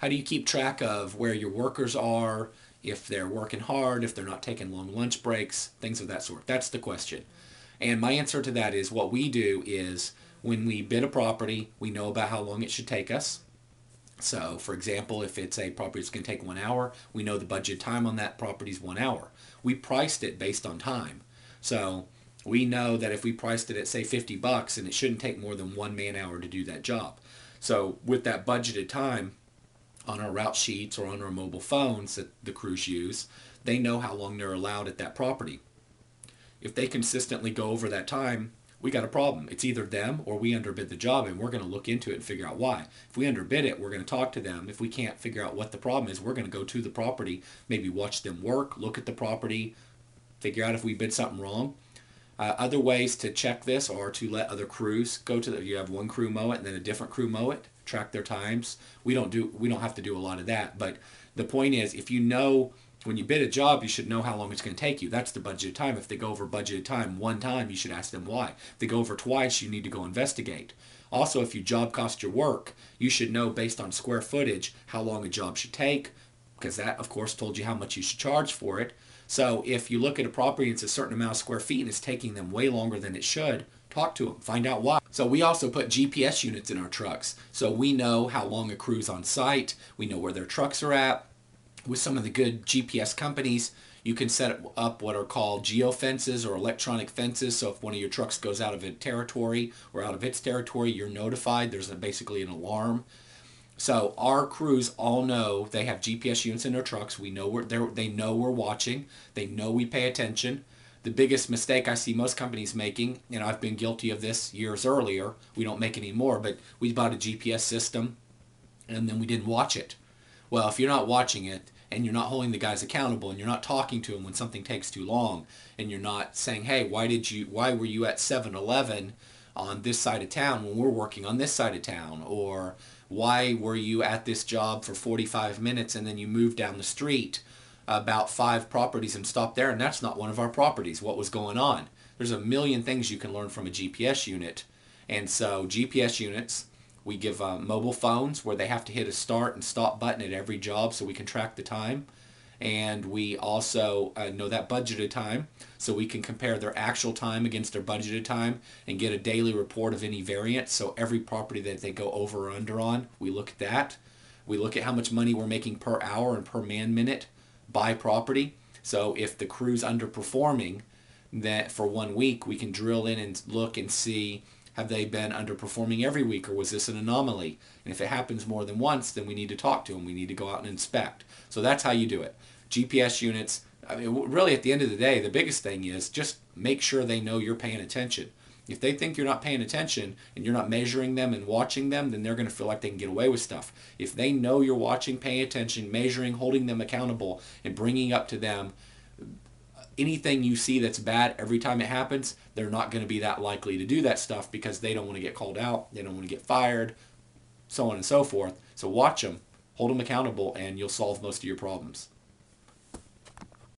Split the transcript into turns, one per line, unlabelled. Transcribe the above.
How do you keep track of where your workers are, if they're working hard, if they're not taking long lunch breaks, things of that sort? That's the question. And my answer to that is what we do is when we bid a property, we know about how long it should take us. So, for example, if it's a property that's going to take 1 hour, we know the budget time on that property is 1 hour. We priced it based on time. So, we know that if we priced it at, say, $50 and it shouldn't take more than 1 man-hour to do that job. So, with that budgeted time on our route sheets or on our mobile phones that the crews use, they know how long they're allowed at that property. If they consistently go over that time, we got a problem. It's either them or we underbid the job, and we're going to look into it and figure out why. If we underbid it, we're going to talk to them. If we can't figure out what the problem is, we're going to go to the property, maybe watch them work, look at the property, figure out if we bid something wrong. Other ways to check this are to let other crews go to you have one crew mow it and then a different crew mow it, track their times. We don't have to do a lot of that, but the point is, if you know when you bid a job, you should know how long it's going to take you. That's the budgeted time. If they go over budgeted time one time, you should ask them why. If they go over twice, you need to go investigate. Also, if you job cost your work, you should know based on square footage how long a job should take, because that, of course, told you how much you should charge for it. So if you look at a property and it's a certain amount of square feet and it's taking them way longer than it should, talk to them, find out why. So we also put GPS units in our trucks. So we know how long a crew's on site, we know where their trucks are at. With some of the good GPS companies, you can set up what are called GEO-fences or electronic fences. So if one of your trucks goes out of a territory or out of its territory, you're notified. There's basically an alarm. So our crews all know they have GPS units in their trucks. We know they know we're watching. They know we pay attention. The biggest mistake I see most companies making, and I've been guilty of this years earlier, we don't make any more, but we bought a GPS system and then we didn't watch it. Well, if you're not watching it and you're not holding the guys accountable and you're not talking to them when something takes too long and you're not saying, hey, why were you at 7-Eleven on this side of town when we're working on this side of town? Or why were you at this job for 45 minutes and then you moved down the street about 5 properties and stopped there and that's not one of our properties? What was going on? There's a million things you can learn from a GPS unit. And so GPS units, we give mobile phones where they have to hit a start and stop button at every job so we can track the time. And we also know that budgeted time so we can compare their actual time against their budgeted time and get a daily report of any variance. So every property that they go over or under on, we look at that. We look at how much money we're making per hour and per man minute by property. So if the crew's underperforming that for 1 week, we can drill in and look and see, have they been underperforming every week, or was this an anomaly? And if it happens more than once, then we need to talk to them. We need to go out and inspect. So that's how you do it. GPS units, I mean, really at the end of the day, the biggest thing is just make sure they know you're paying attention. If they think you're not paying attention and you're not measuring them and watching them, then they're going to feel like they can get away with stuff. If they know you're watching, paying attention, measuring, holding them accountable, and bringing up to them anything you see that's bad every time it happens, they're not going to be that likely to do that stuff because they don't want to get called out, they don't want to get fired, so on and so forth. So watch them, hold them accountable, and you'll solve most of your problems.